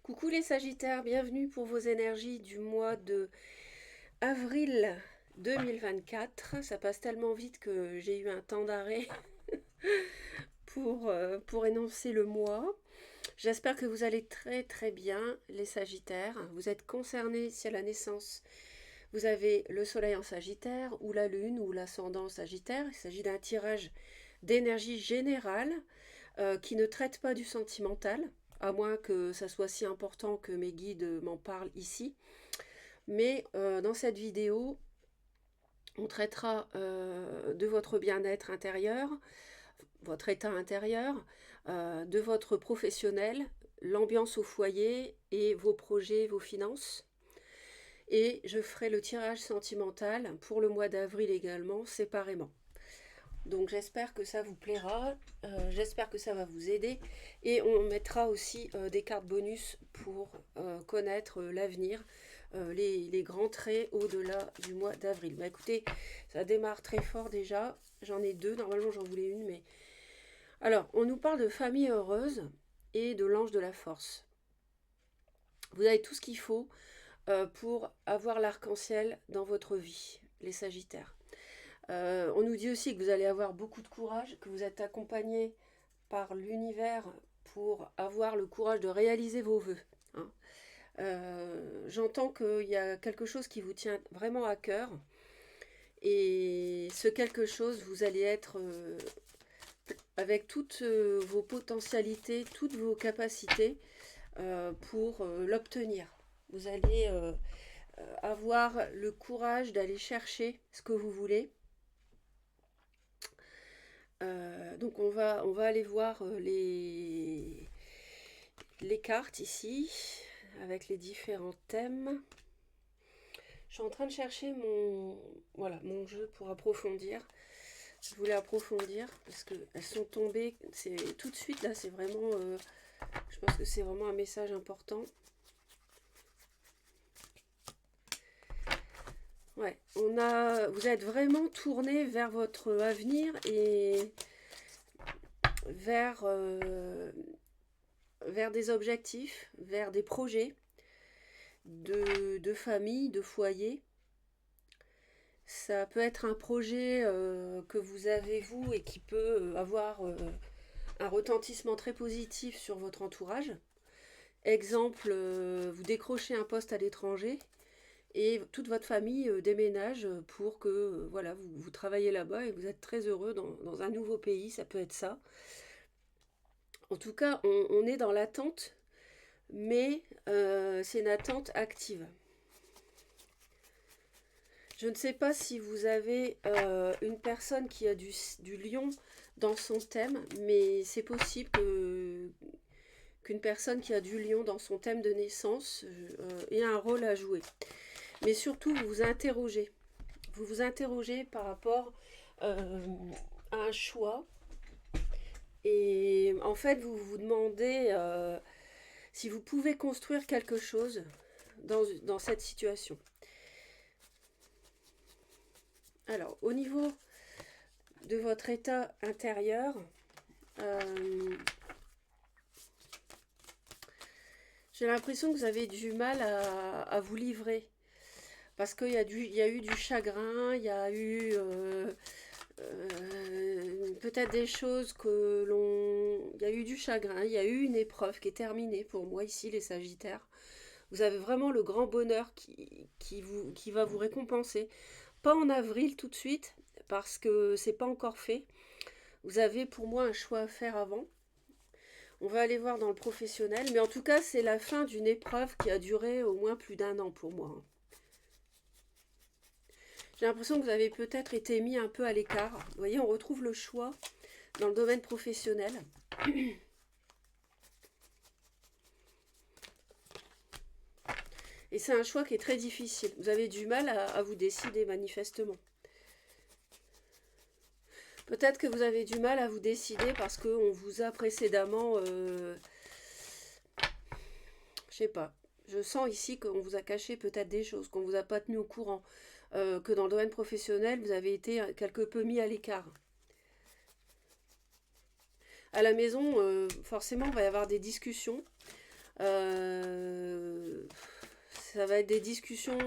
Coucou les Sagittaires, bienvenue pour vos énergies du mois de avril 2024. Ça passe tellement vite que j'ai eu un temps d'arrêt pour énoncer le mois. J'espère que vous allez très très bien les Sagittaires. Vous êtes concernés si à la naissance vous avez le soleil en Sagittaire ou la lune ou l'ascendant en Sagittaire. Il s'agit d'un tirage d'énergie générale qui ne traite pas du sentimental, à moins que ça soit si important que mes guides m'en parlent ici. Mais dans cette vidéo, on traitera de votre bien-être intérieur, votre état intérieur, de votre professionnel, l'ambiance au foyer et vos projets, vos finances. Et je ferai le tirage sentimental pour le mois d'avril également, séparément. Donc j'espère que ça vous plaira, j'espère que ça va vous aider. Et on mettra aussi des cartes bonus pour connaître l'avenir, les grands traits au-delà du mois d'avril. Bah écoutez, ça démarre très fort déjà, j'en ai deux, normalement j'en voulais une, mais... Alors, on nous parle de famille heureuse et de l'ange de la force. Vous avez tout ce qu'il faut pour avoir l'arc-en-ciel dans votre vie, les Sagittaires. On nous dit aussi que vous allez avoir beaucoup de courage, que vous êtes accompagné par l'univers pour avoir le courage de réaliser vos vœux. Hein. J'entends qu'il y a quelque chose qui vous tient vraiment à cœur. Et ce quelque chose, vous allez être avec toutes vos potentialités, toutes vos capacités pour l'obtenir. Vous allez avoir le courage d'aller chercher ce que vous voulez. Donc on va aller voir les cartes ici, avec les différents thèmes. Je suis en train de chercher voilà, mon jeu pour approfondir. Je voulais approfondir parce qu'elles sont tombées. Tout de suite, là, c'est vraiment... je pense que c'est vraiment un message important. Ouais, vous êtes vraiment tourné vers votre avenir et vers des objectifs, vers des projets de famille, de foyer. Ça peut être un projet que vous avez vous et qui peut avoir un retentissement très positif sur votre entourage. Exemple, vous décrochez un poste à l'étranger et toute votre famille déménage pour que voilà, vous travaillez là-bas et vous êtes très heureux dans un nouveau pays, ça peut être ça. En tout cas, on est dans l'attente, mais c'est une attente active. Je ne sais pas si vous avez une personne qui a du lion dans son thème, mais c'est possible qu'une personne qui a du lion dans son thème de naissance ait un rôle à jouer. Mais surtout, vous vous interrogez. Vous vous interrogez par rapport à un choix. Et en fait, vous vous demandez si vous pouvez construire quelque chose dans cette situation. Alors, au niveau de votre état intérieur, j'ai l'impression que vous avez du mal à vous livrer. Parce qu'il y a eu du chagrin, il y a eu peut-être des choses que l'on... Il y a eu du chagrin, il y a eu une épreuve qui est terminée pour moi ici, les Sagittaires. Vous avez vraiment le grand bonheur qui va vous récompenser. Pas en avril tout de suite, parce que c'est pas encore fait. Vous avez pour moi un choix à faire avant. On va aller voir dans le professionnel, mais en tout cas, c'est la fin d'une épreuve qui a duré au moins plus d'1 an pour moi. J'ai l'impression que vous avez peut-être été mis un peu à l'écart. Vous voyez, on retrouve le choix dans le domaine professionnel. Et c'est un choix qui est très difficile. Vous avez du mal à vous décider manifestement. Peut-être que vous avez du mal à vous décider parce qu'on vous a précédemment... je sais pas. Je sens ici qu'on vous a caché peut-être des choses, qu'on ne vous a pas tenu au courant. Que dans le domaine professionnel, vous avez été quelque peu mis à l'écart. À la maison, forcément, il va y avoir des discussions. Euh, Ça va être des discussions.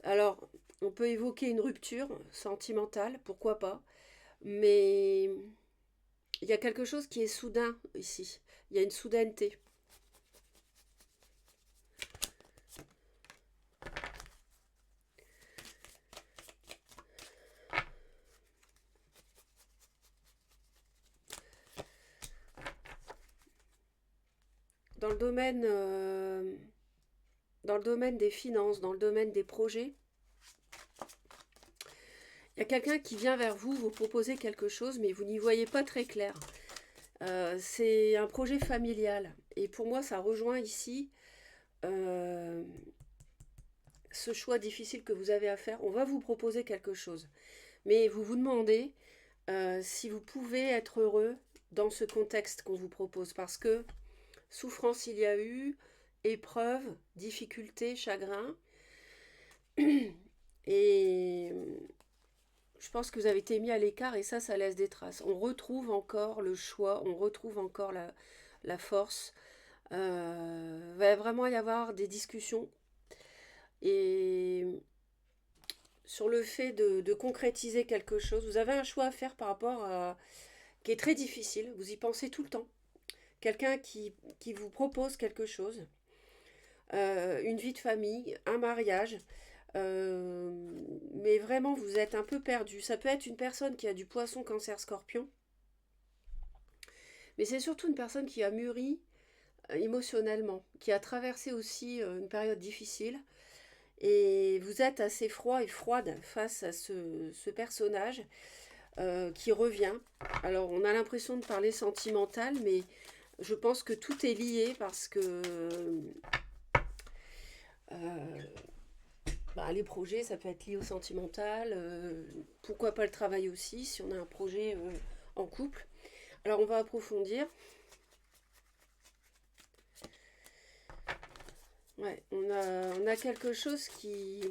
Alors, on peut évoquer une rupture sentimentale, pourquoi pas. Mais il y a quelque chose qui est soudain ici. Il y a une soudaineté. Dans le domaine, dans le domaine des finances, dans le domaine des projets, il y a quelqu'un qui vient vers vous, vous proposer quelque chose, mais vous n'y voyez pas très clair. C'est un projet familial. Et pour moi, ça rejoint ici euh, ce choix difficile que vous avez à faire. On va vous proposer quelque chose. Mais vous vous demandez si vous pouvez être heureux dans ce contexte qu'on vous propose. Parce que souffrance il y a eu, épreuve, difficulté, chagrin. Et je pense que vous avez été mis à l'écart et ça laisse des traces. On retrouve encore le choix, on retrouve encore la force. Il va vraiment y avoir des discussions et sur le fait de concrétiser quelque chose. Vous avez un choix à faire par rapport à qui est très difficile. Vous y pensez tout le temps. Quelqu'un qui vous propose quelque chose, une vie de famille, un mariage. euh, mais vraiment, vous êtes un peu perdu. Ça peut être une personne qui a du poisson, cancer, scorpion. Mais c'est surtout une personne qui a mûri émotionnellement, qui a traversé aussi une période difficile. Et vous êtes assez froid et froide face à ce personnage qui revient. Alors on a l'impression de parler sentimental, mais je pense que tout est lié parce que euh, les projets, ça peut être lié au sentimental. Pourquoi pas le travail aussi, si on a un projet en couple. Alors on va approfondir. Ouais, on a quelque chose qui...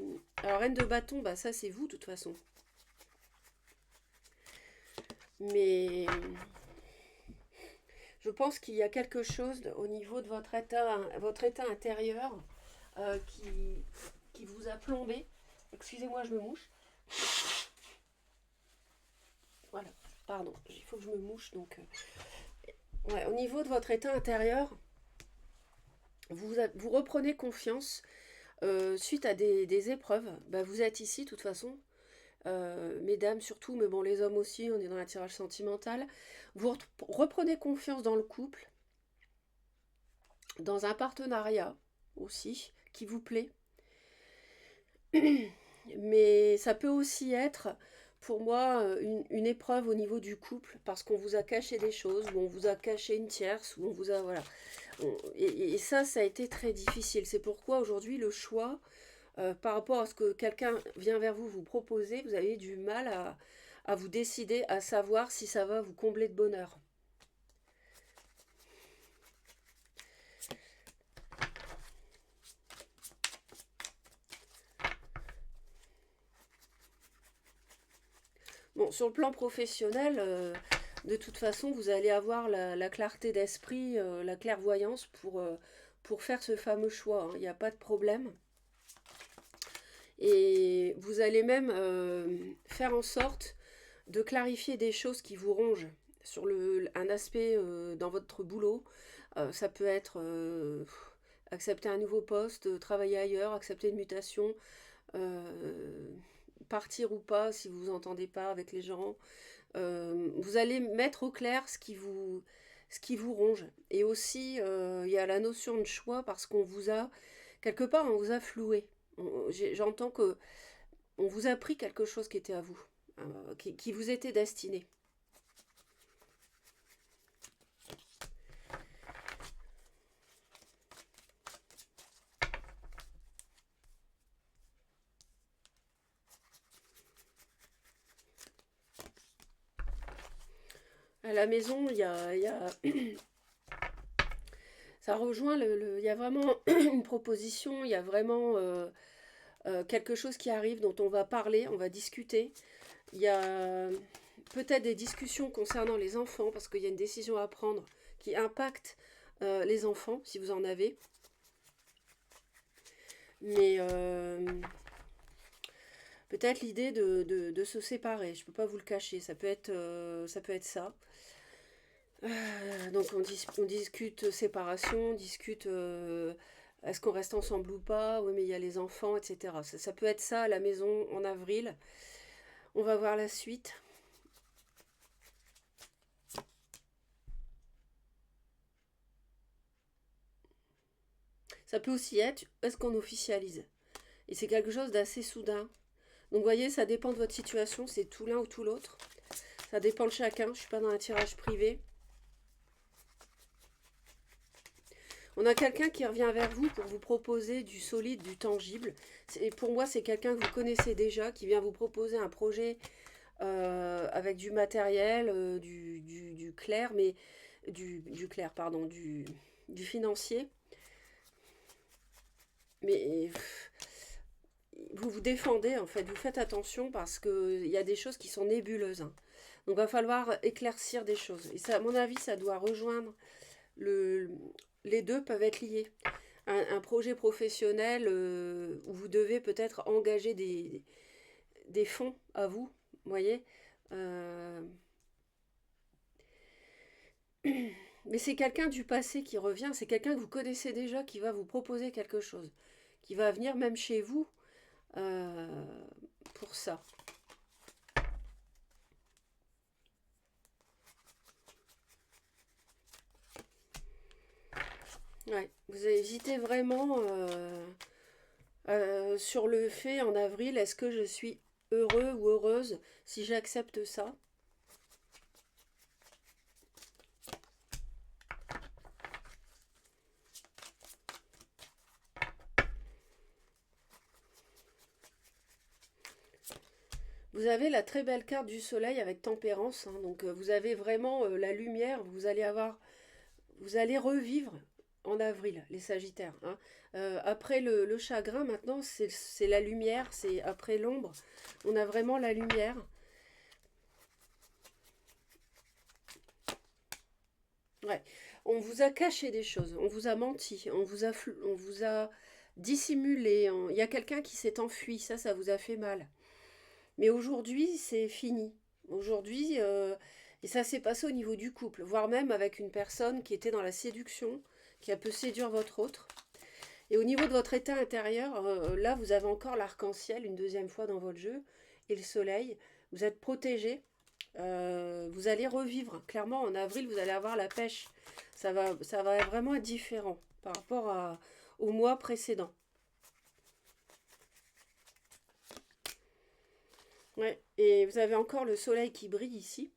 Alors, reine de bâton, bah ça c'est vous de toute façon. Mais je pense qu'il y a quelque chose au niveau de votre état intérieur qui vous a plombé. Excusez-moi, je me mouche. Voilà, pardon, il faut que je me mouche. Donc, ouais, au niveau de votre état intérieur, vous reprenez confiance suite à des épreuves. Bah, vous êtes ici, de toute façon. Mesdames surtout, mais bon, les hommes aussi, on est dans l'attirage sentimental. Vous reprenez confiance dans le couple, dans un partenariat aussi, qui vous plaît. Mais ça peut aussi être, pour moi, une épreuve au niveau du couple, parce qu'on vous a caché des choses, ou on vous a caché une tierce, ou on vous a... Voilà. Et ça a été très difficile. C'est pourquoi aujourd'hui, le choix, par rapport à ce que quelqu'un vient vers vous proposer, vous avez du mal à vous décider, à savoir si ça va vous combler de bonheur. Bon, sur le plan professionnel, de toute façon, vous allez avoir la clarté d'esprit, la clairvoyance pour faire ce fameux choix, hein. Il n'y a pas de problème. Et vous allez même faire en sorte de clarifier des choses qui vous rongent sur un aspect dans votre boulot. Ça peut être accepter un nouveau poste, travailler ailleurs, accepter une mutation, euh, partir ou pas si vous vous entendez pas avec les gens. Vous allez mettre au clair ce qui vous ronge. Et aussi, il y a la notion de choix parce qu'on vous a, quelque part, on vous a floué. J'entends que on vous a pris quelque chose qui était à vous, qui vous était destiné. À la maison, ça rejoint il y a vraiment une proposition, il y a vraiment quelque chose qui arrive dont on va parler, on va discuter. Il y a peut-être des discussions concernant les enfants parce qu'il y a une décision à prendre qui impacte les enfants, si vous en avez. Mais peut-être l'idée de se séparer, je ne peux pas vous le cacher, ça peut être ça. Donc on discute séparation, on discute est-ce qu'on reste ensemble ou pas, oui mais il y a les enfants, etc. Ça peut être ça à la maison en avril. On va voir la suite. Ça peut aussi être, est-ce qu'on officialise? Et c'est quelque chose d'assez soudain. Donc vous voyez, ça dépend de votre situation, c'est tout l'un ou tout l'autre. Ça dépend de chacun, je ne suis pas dans un tirage privé. On a quelqu'un qui revient vers vous pour vous proposer du solide, du tangible. Et pour moi, c'est quelqu'un que vous connaissez déjà, qui vient vous proposer un projet avec du matériel, du clair, mais du clair, pardon, du financier. Mais vous vous défendez, en fait, vous faites attention parce qu'il y a des choses qui sont nébuleuses. Hein. Donc, il va falloir éclaircir des choses. Et ça, à mon avis, ça doit rejoindre les deux peuvent être liés. Un projet professionnel où vous devez peut-être engager des fonds à vous, vous voyez. Euh, Mais c'est quelqu'un du passé qui revient, c'est quelqu'un que vous connaissez déjà qui va vous proposer quelque chose, qui va venir même chez vous euh, pour ça. Ouais, vous hésitez vraiment sur le fait en avril, est-ce que je suis heureux ou heureuse si j'accepte ça? Vous avez la très belle carte du soleil avec tempérance, hein, donc vous avez vraiment la lumière, vous allez revivre en avril, les Sagittaires. Hein. Après le chagrin, maintenant, c'est la lumière, c'est après l'ombre, on a vraiment la lumière. Ouais. On vous a caché des choses, on vous a menti, on vous a dissimulé. Il y a quelqu'un qui s'est enfui, ça vous a fait mal. Mais aujourd'hui, c'est fini. Aujourd'hui, et ça s'est passé au niveau du couple, voire même avec une personne qui était dans la séduction, qui a pu séduire votre autre. Et au niveau de votre état intérieur, là, vous avez encore l'arc-en-ciel une deuxième fois dans votre jeu, et le soleil. Vous êtes protégé. Vous allez revivre. Clairement, en avril, vous allez avoir la pêche. Ça va vraiment être différent par rapport au mois précédent. Ouais. Et vous avez encore le soleil qui brille ici.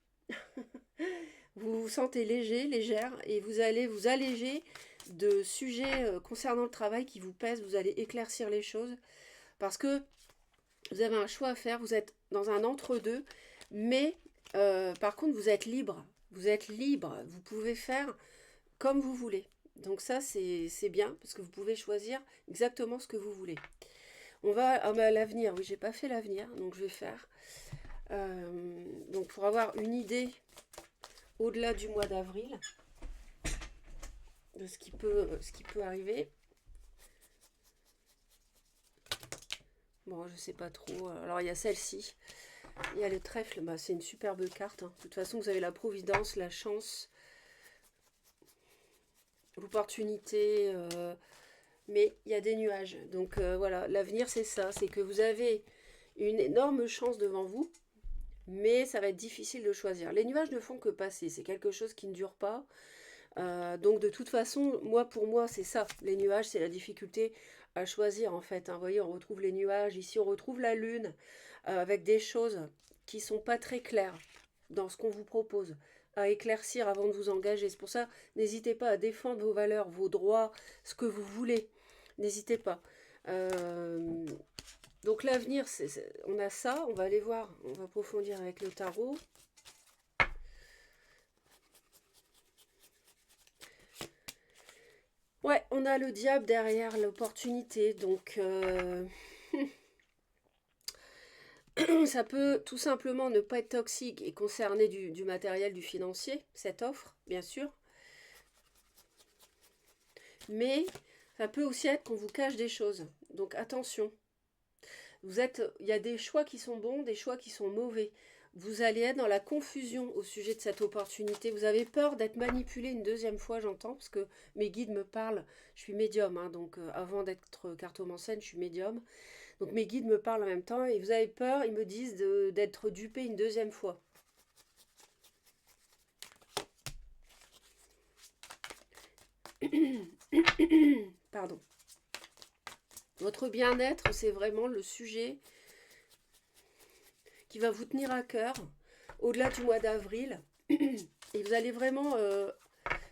Vous vous sentez léger, légère, et vous allez vous alléger de sujets concernant le travail qui vous pèsent. Vous allez éclaircir les choses parce que vous avez un choix à faire. Vous êtes dans un entre-deux, mais par contre, vous êtes libre. Vous êtes libre. Vous pouvez faire comme vous voulez. Donc ça, c'est bien parce que vous pouvez choisir exactement ce que vous voulez. On va à l'avenir. Oui, j'ai pas fait l'avenir, donc je vais faire. Donc pour avoir une idée au-delà du mois d'avril de ce qui peut arriver. Bon, je sais pas trop. Alors il y a celle-ci. Il y a le trèfle. Bah, c'est une superbe carte. Hein. De toute façon, vous avez la providence, la chance, l'opportunité. Mais il y a des nuages. Donc voilà, l'avenir c'est ça. C'est que vous avez une énorme chance devant vous. Mais ça va être difficile de choisir. Les nuages ne font que passer. C'est quelque chose qui ne dure pas. Donc de toute façon, pour moi, c'est ça. Les nuages, c'est la difficulté à choisir en fait. Hein. Vous voyez, on retrouve les nuages. Ici, on retrouve la lune avec des choses qui sont pas très claires dans ce qu'on vous propose à éclaircir avant de vous engager. C'est pour ça, n'hésitez pas à défendre vos valeurs, vos droits, ce que vous voulez. N'hésitez pas. Euh, donc l'avenir, on a ça. On va aller voir. On va approfondir avec le tarot. Ouais, on a le diable derrière l'opportunité, donc ça peut tout simplement ne pas être toxique et concerner du matériel, du financier, cette offre, bien sûr. Mais ça peut aussi être qu'on vous cache des choses. Donc attention. Il y a des choix qui sont bons, des choix qui sont mauvais. Vous allez être dans la confusion au sujet de cette opportunité. Vous avez peur d'être manipulé une deuxième fois, j'entends, parce que mes guides me parlent. Je suis médium, hein, donc avant d'être cartomancienne, je suis médium. Donc mes guides me parlent en même temps et vous avez peur, ils me disent d'être dupé une deuxième fois. Pardon. Votre bien-être, c'est vraiment le sujet qui va vous tenir à cœur au-delà du mois d'avril. Et vous allez vraiment...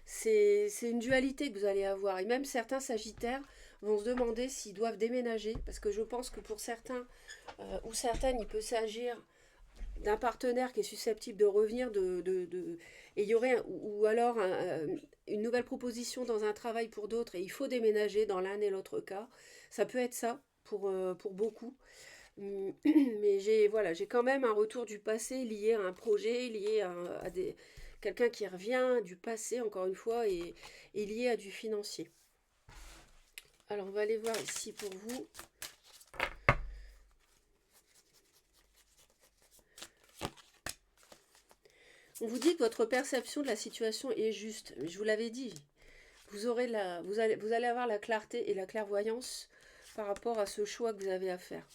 c'est une dualité que vous allez avoir. Et même certains sagittaires vont se demander s'ils doivent déménager. Parce que je pense que pour certains ou certaines, il peut s'agir d'un partenaire qui est susceptible de revenir et il y aurait ou alors une nouvelle proposition dans un travail pour d'autres et il faut déménager dans l'un et l'autre cas. Ça peut être ça pour beaucoup. Mais j'ai quand même un retour du passé lié à un projet, lié à quelqu'un qui revient du passé, encore une fois, et lié à du financier. Alors, on va aller voir ici pour vous. On vous dit que votre perception de la situation est juste. Je vous l'avais dit. Vous allez avoir la clarté et la clairvoyance par rapport à ce choix que vous avez à faire.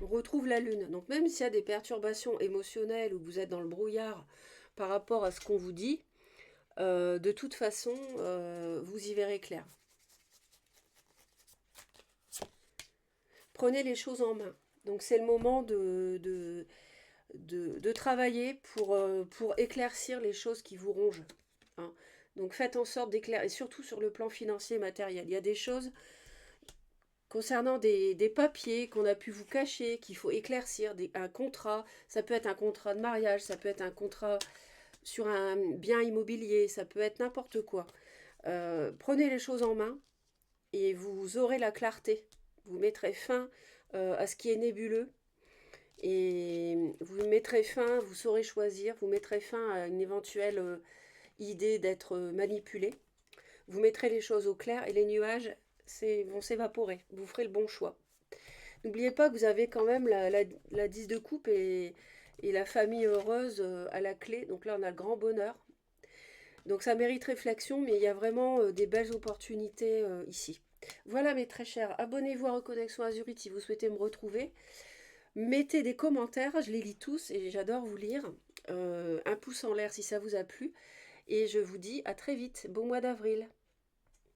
On retrouve la lune. Donc même s'il y a des perturbations émotionnelles ou que vous êtes dans le brouillard par rapport à ce qu'on vous dit, de toute façon, vous y verrez clair. Prenez les choses en main. Donc c'est le moment de travailler pour éclaircir les choses qui vous rongent. Hein. Donc faites en sorte d'éclairer, et surtout sur le plan financier et matériel. Il y a des choses concernant des papiers qu'on a pu vous cacher, qu'il faut éclaircir, un contrat, ça peut être un contrat de mariage, ça peut être un contrat sur un bien immobilier, ça peut être n'importe quoi. Prenez les choses en main et vous aurez la clarté. Vous mettrez fin à ce qui est nébuleux et vous mettrez fin, vous saurez choisir, vous mettrez fin à une éventuelle idée d'être manipulé. Vous mettrez les choses au clair et les nuages vont s'évaporer. Vous ferez le bon choix. N'oubliez pas que vous avez quand même la 10 de coupe et la famille heureuse à la clé. Donc là, on a le grand bonheur. Donc ça mérite réflexion, mais il y a vraiment des belles opportunités ici. Voilà mes très chers, abonnez-vous à Reconnexion Azurite si vous souhaitez me retrouver. Mettez des commentaires, je les lis tous et j'adore vous lire. Un pouce en l'air si ça vous a plu. Et je vous dis à très vite, bon mois d'avril.